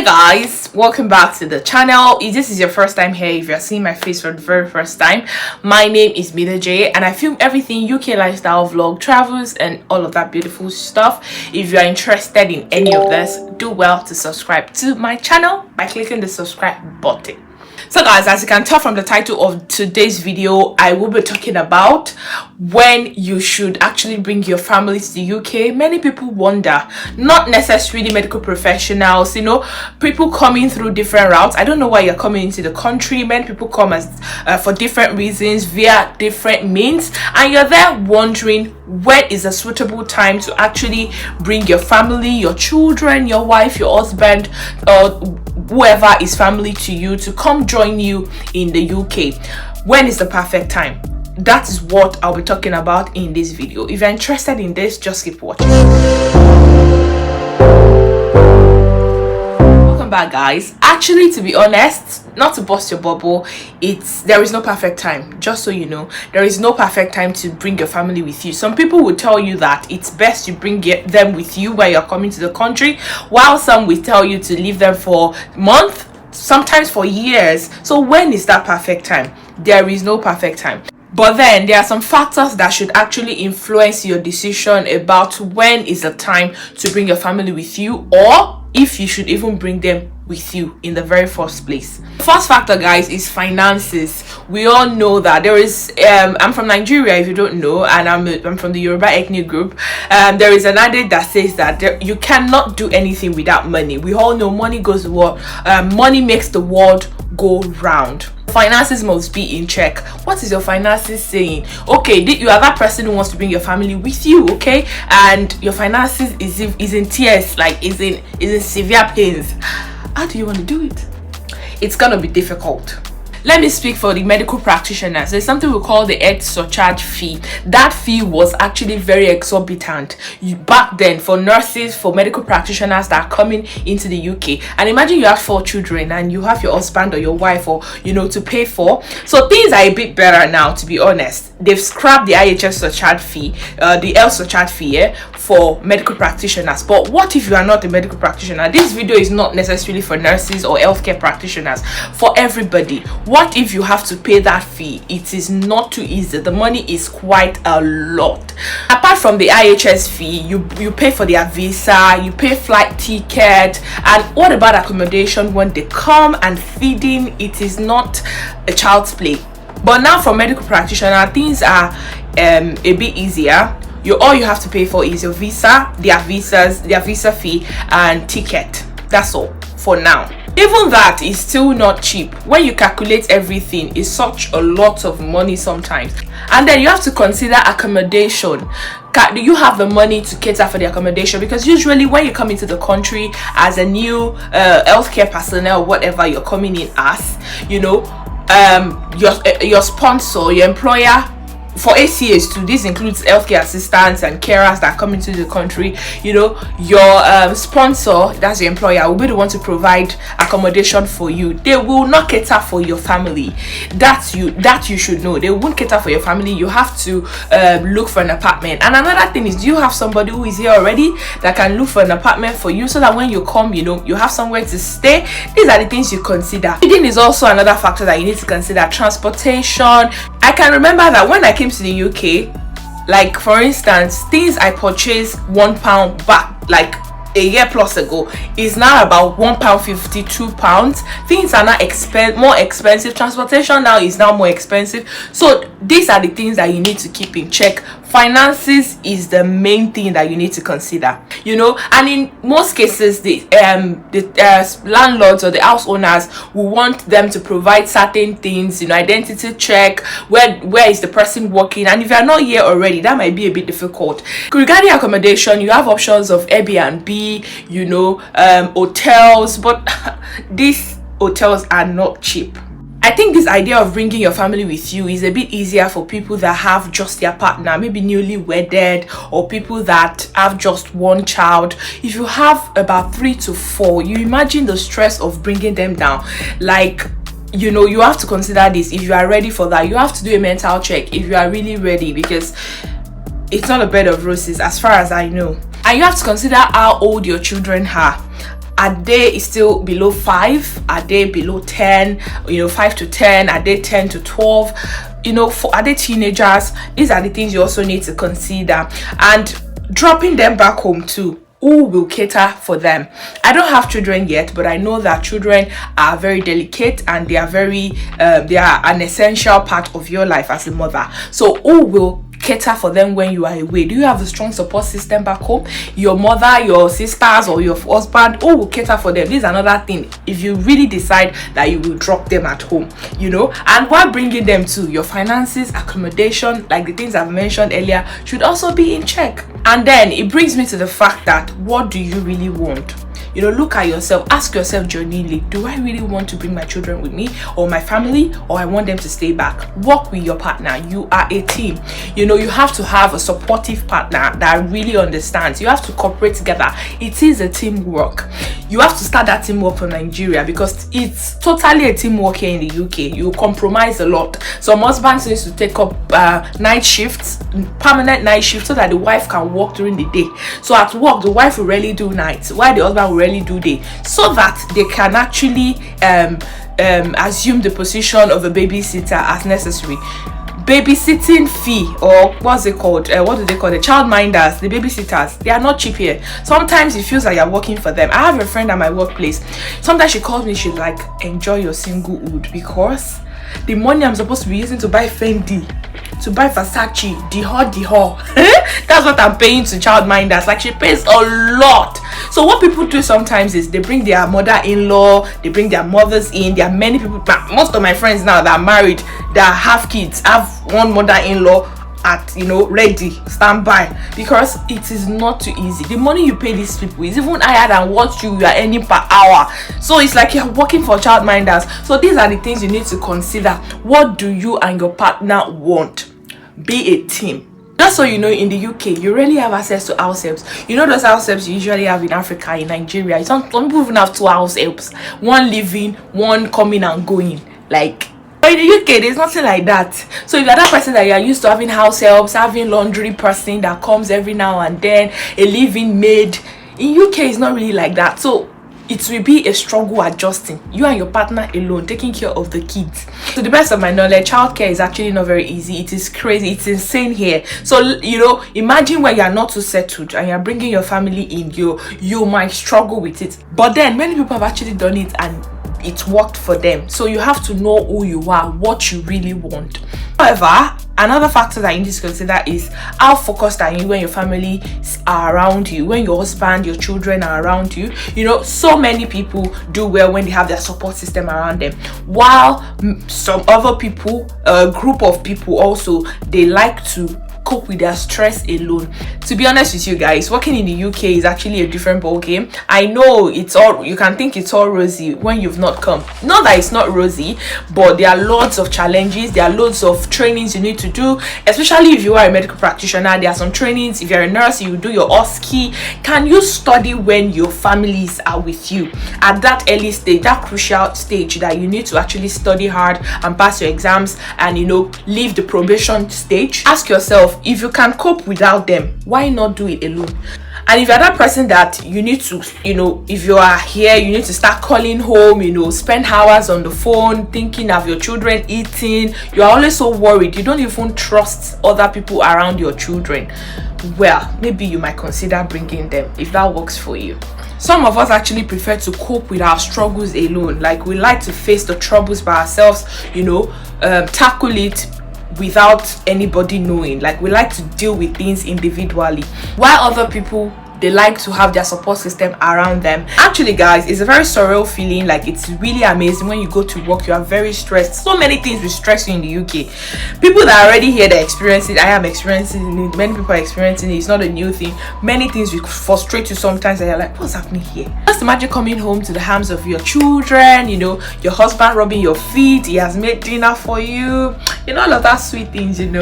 Hey guys, welcome back to the channel. If this is your first time here, if you're seeing my face for the very first time, my name is Mida J and I film everything UK lifestyle, vlog, travels and all of that beautiful stuff. If you're interested in any of this, do well to subscribe to my channel by clicking the subscribe button. So guys, as you can tell from the title of today's video, I will be talking about when you should actually bring your family to the UK. Many people wonder, not necessarily medical professionals, people coming through different routes. I don't know why you're coming into the country. Many people come as for different reasons, via different means, and you're there wondering when is a suitable time to actually bring your family, your children, your wife, your husband, or whoever is family to you to come join you in the UK. When is the perfect time? That is what I'll be talking about in this video. If you're interested in this, just keep watching. Welcome back guys. Actually, to be honest, not to burst your bubble, there is no perfect time. Just so you know, there is no perfect time to bring your family with you. Some people will tell you that it's best to bring them with you while you're coming to the country, while some will tell you to leave them for months, sometimes for years. So when is that perfect time? There is no perfect time. But then there are some factors that should actually influence your decision about when is the time to bring your family with you, or if you should even bring them with you in the very first place. First factor guys is finances. We all know that there is I'm from Nigeria, if you don't know, and I'm from the Yoruba ethnic group. There is an adage that says that you cannot do anything without money. We all know money goes to work. Money makes the world go round. Finances must be in check. What is your finances saying? Okay, you are that person who wants to bring your family with you, okay, and your finances is in tears, like is in severe pains. How do you want to do it? It's gonna be difficult. Let me speak for the medical practitioners. There's something we call the health surcharge fee. That fee was actually very exorbitant back then for nurses, for medical practitioners that are coming into the UK. And imagine you have 4 children and you have your husband or your wife or to pay for. So things are a bit better now, to be honest. They've scrapped the IHS surcharge fee, the health surcharge fee, for medical practitioners. But what if you are not a medical practitioner? This video is not necessarily for nurses or healthcare practitioners, for everybody. What if you have to pay that fee? It is not too easy. The money is quite a lot. Apart from the IHS fee, you pay for their visa, you pay flight ticket, and what about accommodation when they come, and feeding? It is not a child's play. But now for medical practitioner, things are a bit easier. All you have to pay for is your visa, their visa fee and ticket. That's all for now. Even that is still not cheap. When you calculate everything, it's such a lot of money sometimes. And then you have to consider accommodation. Do you have the money to cater for the accommodation? Because usually when you come into the country as a new healthcare personnel, whatever you're coming in as, your sponsor, your employer, for ACAs too, this includes healthcare assistants and carers that come into the country, your sponsor, that's your employer, will be the one to provide accommodation for you. They will not cater for your family. That you should know. They won't cater for your family. You have to look for an apartment. And another thing is, do you have somebody who is here already that can look for an apartment for you, so that when you come, you have somewhere to stay? These are the things you consider. Feeding is also another factor that you need to consider. Transportation. I can remember that when I came to the UK, like for instance, things I purchased £1 back like a year plus ago is now about £1.50, £2. Things are now more expensive. Transportation now is now more expensive. So these are the things that you need to keep in check. Finances is the main thing that you need to consider, and in most cases the landlords or the house owners will want them to provide certain things, identity check, where is the person working, and if you're not here already, that might be a bit difficult. Regarding accommodation, you have options of Airbnb, hotels, but these hotels are not cheap. I think this idea of bringing your family with you is a bit easier for people that have just their partner, maybe newly wedded, or people that have just one child. If you have about 3 to 4, you imagine the stress of bringing them down. Like, you have to consider this. If you are ready for that, you have to do a mental check if you are really ready, because it's not a bed of roses as far as I know. And you have to consider how old your children are. Are they still below 5? Are they below 10? 5 to 10? Are they 10 to 12? Are they teenagers? These are the things you also need to consider. And dropping them back home too. Who will cater for them? I don't have children yet, but I know that children are very delicate, and they are they are an essential part of your life as a mother. So who will cater for them when you are away? Do you have a strong support system back home? Your mother, your sisters, or your husband? Who will cater for them? This is another thing. If you really decide that you will drop them at home, and while bringing them to, your finances, accommodation, like the things I've mentioned earlier, should also be in check. And then it brings me to the fact that, what do you really want? Look at yourself, ask yourself genuinely, do I really want to bring my children with me, or my family, or I want them to stay back? Work with your partner. You are a team. You have to have a supportive partner that really understands. You have to cooperate together. It is a teamwork. You have to start that teamwork from Nigeria, because it's totally a teamwork here in the UK. You compromise a lot. Some husbands need to take up night shifts, permanent night shifts, so that the wife can work during the day. So at work, the wife will really do nights, while the husband will really do day, so that they can actually assume the position of a babysitter as necessary. Babysitting fee, or what's it called, what do they call the child minders, the babysitters, they are not cheap here. Sometimes it feels like you're working for them. I have a friend at my workplace, sometimes she calls me, she's like, enjoy your singlehood, because the money I'm supposed to be using to buy Fendi, to buy Versace, Dior, that's what I'm paying to child minders. Like, she pays a lot. So what people do sometimes is they bring their mother-in-law, they bring their mothers in. There are many people, most of my friends now that are married, that have kids, have one mother-in-law at ready, standby, because it is not too easy. The money you pay these people is even higher than what you are earning per hour. So it's like you're working for child minders. So these are the things you need to consider. What do you and your partner want? Be a team. Just so you know, in the UK, you really have access to house helps. Those house helps you usually have in Africa, in Nigeria. Some people even have 2 house helps, one living, one coming and going. But in the UK, there's nothing like that. So if you're that person that you're used to having house helps, having laundry person that comes every now and then, a living maid, in UK it's not really like that. So it will be a struggle adjusting, you and your partner alone, taking care of the kids. To the best of my knowledge, childcare is actually not very easy. It is crazy, it's insane here. So imagine when you're not too settled and you're bringing your family in, you might struggle with it. But then many people have actually done it and it worked for them. So you have to know who you are, what you really want. However, another factor that you need to consider is how focused are you when your family are around you, when your husband, your children are around you. So many people do well when they have their support system around them, while some other people, a group of people also, they like to cope with their stress alone. To be honest with you guys, working in the UK is actually a different ball game. I know you can think it's all rosy when you've not come. Not that it's not rosy, but there are lots of challenges, there are loads of trainings you need to do, especially if you are a medical practitioner. There are some trainings. If you're a nurse, you do your OSCE. Can you study when your families are with you at that early stage, that crucial stage that you need to actually study hard and pass your exams and leave the probation stage? Ask yourself, if you can cope without them, why not do it alone? And if you're that person that you need to, if you are here, you need to start calling home, spend hours on the phone thinking of your children eating, you are always so worried, you don't even trust other people around your children, well, maybe you might consider bringing them if that works for you. Some of us actually prefer to cope with our struggles alone. Like, we like to face the troubles by ourselves, tackle it without anybody knowing. Like, we like to deal with things individually, while other people, they like to have their support system around them. Actually guys, it's a very surreal feeling. Like, it's really amazing when you go to work, you are very stressed. So many things will stress you in the UK. People that are already here, they experience it. I am experiencing it, many people are experiencing it. It's not a new thing. Many things will frustrate you sometimes and you're like, what's happening here? Just imagine coming home to the arms of your children, your husband rubbing your feet, he has made dinner for you, all of that sweet things. It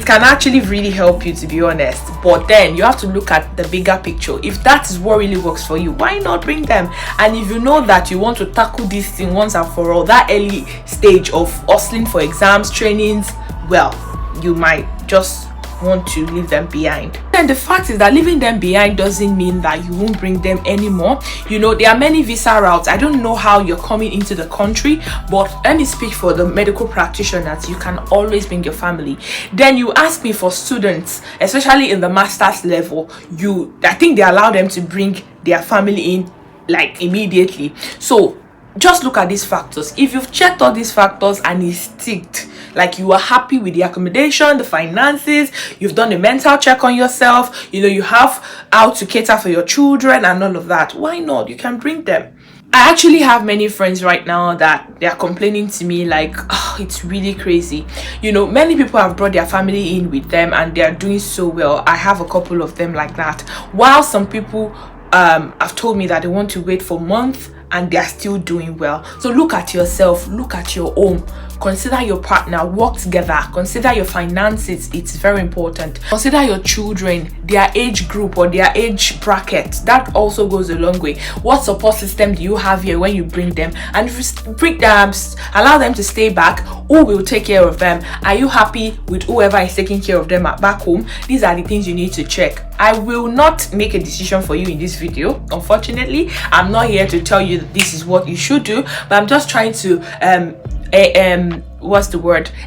can actually really help you, to be honest. But then you have to look at the bigger picture. If that is what really works for you, why not bring them? And if you know that you want to tackle this thing once and for all, that early stage of hustling for exams, trainings, well, you might just want to leave them behind. Then the fact is that leaving them behind doesn't mean that you won't bring them anymore. You know, there are many visa routes. I don't know how you're coming into the country, but let me speak for the medical practitioners. You can always bring your family. Then you ask me for students, especially in the master's level, I think they allow them to bring their family in like immediately. So just look at these factors. If you've checked all these factors and it's ticked, like you are happy with the accommodation, the finances, you've done a mental check on yourself, you know, you have how to cater for your children and all of that, why not? You can bring them. I actually have many friends right now that they are complaining to me like, oh, it's really crazy. You know, many people have brought their family in with them and they are doing so well. I have a couple of them like that. While some people have told me that they want to wait for months and they are still doing well. So look at yourself, look at your home, consider your partner, work together, consider your finances. It's very important. Consider your children, their age group or their age bracket. That also goes a long way. What support system do you have here when you bring them? And if you bring them, allow them to stay back, who will take care of them? Are you happy with whoever is taking care of them back home? These are the things you need to check. I will not make a decision for you in this video, unfortunately. I'm not here to tell you that this is what you should do, but I'm just trying to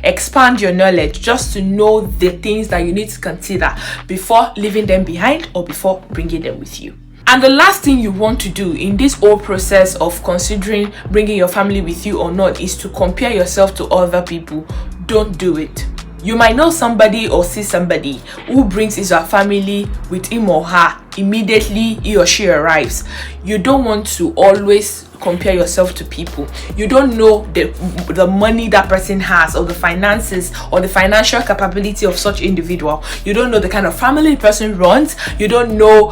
expand your knowledge, just to know the things that you need to consider before leaving them behind or before bringing them with you. And the last thing you want to do in this whole process of considering bringing your family with you or not is to compare yourself to other people. Don't do it. You might know somebody or see somebody who brings his family with him or her immediately he or she arrives. You don't want to always compare yourself to people. You don't know the money that person has, or the finances or the financial capability of such individual. You don't know the kind of family the person runs. You don't know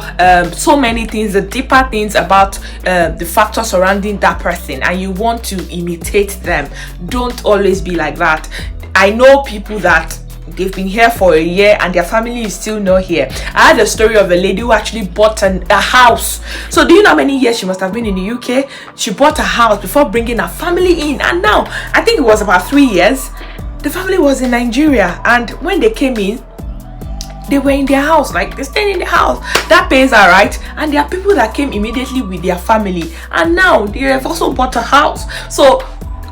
so many things, the deeper things about the factors surrounding that person, and you want to imitate them. Don't always be like that. I know people that they've been here for a year and their family is still not here. I had a story of a lady who actually bought a house. So do you know how many years she must have been in the UK? She bought a house before bringing her family in, and now I think it was about 3 years the family was in Nigeria, and when they came in, they were in their house, like they stayed in the house. That pays her, right? And there are people that came immediately with their family and now they have also bought a house. So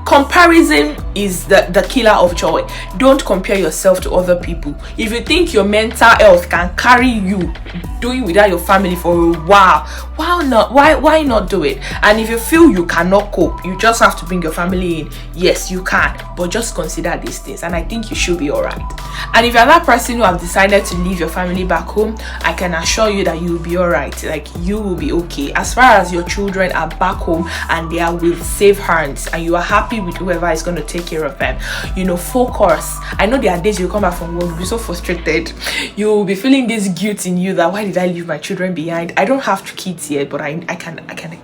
comparison is the killer of joy. Don't compare yourself to other people. If you think your mental health can carry you doing without your family for a while, why not do it? And if you feel you cannot cope, you just have to bring your family in. Yes, you can, but just consider these things and I think you should be all right. And if you're that person who have decided to leave your family back home, I can assure you that you'll be all right. Like, you will be okay as far as your children are back home and they are with safe hands and you are happy with whoever is going to take care of them. You know, focus. I know there are days you come back from work, you'll be so frustrated. You'll be feeling this guilt in you that why did I leave my children behind? I don't have kids yet, but I can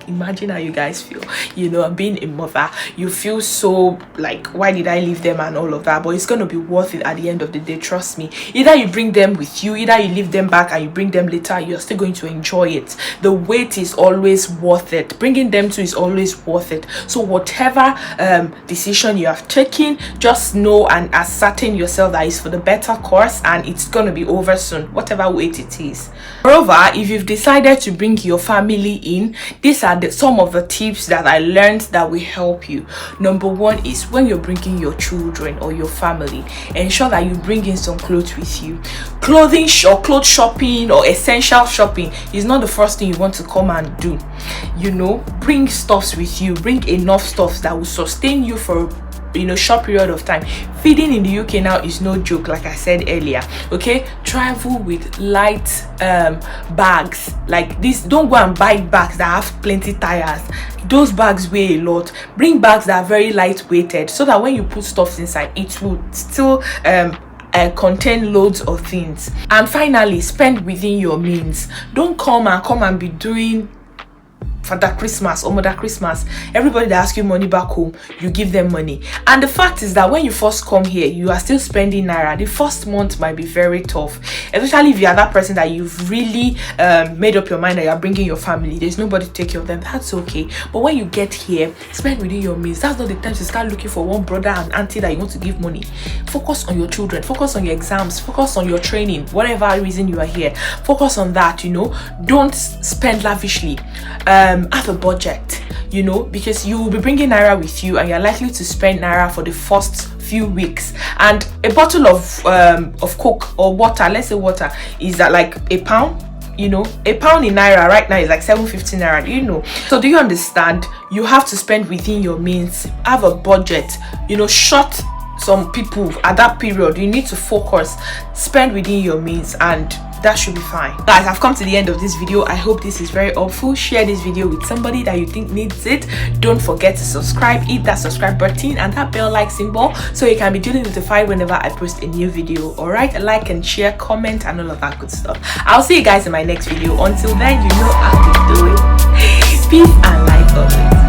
imagine how you guys feel. You know, being a mother, you feel so like, why did I leave them and all of that? But it's going to be worth it at the end of the day. Trust me. Either you bring them with you, either you leave them back and you bring them later, you're still going to enjoy it. The wait is always worth it. Bringing them to is always worth it. So whatever decision you have taken, just know and ascertain yourself that it's for the better course and it's going to be over soon, whatever wait it is. Moreover, if you've decided to bring your family in, these are some of the tips that I learned that will help you. Number one is when you're bringing your children or your family, ensure that you bring in some clothes with you. Clothing or clothes shopping or essential shopping is not the first thing you want to come and do. You know, bring stuffs with you. Bring enough stuffs that will sustain you for short period of time. Feeding in the UK now is no joke, like I said earlier. Okay, travel with light bags like this. Don't go and buy bags that have plenty tires. Those bags weigh a lot. Bring bags that are very lightweighted so that when you put stuff inside, it will still contain loads of things. And finally, spend within your means. Don't come and be doing for that Christmas or mother Christmas, everybody that asks you money back home, you give them money. And the fact is that when you first come here, you are still spending naira. The first month might be very tough, especially if you are that person that you've really made up your mind that you're bringing your family. There's nobody to take care of them. That's okay. But when you get here, spend within your means. That's not the time to start looking for one brother and auntie that you want to give money. Focus on your children, focus on your exams, focus on your training, whatever reason you are here. Focus on that. Don't spend lavishly. Have a budget, because you will be bringing naira with you and you're likely to spend naira for the first few weeks. And a bottle of Coke or water, let's say water, is that like a pound. A pound in naira right now is like 750 naira. So do you understand? You have to spend within your means. Have a budget. Short some people at that period. You need to focus, spend within your means, and that should be fine. Guys, I've come to the end of this video. I hope this is very helpful. Share this video with somebody that you think needs it. Don't forget to subscribe, hit that subscribe button and that bell like symbol so you can be duly notified whenever I post a new video. All right, like and share, comment, and all of that good stuff. I'll see you guys in my next video. Until then, I'll be doing peace and light always.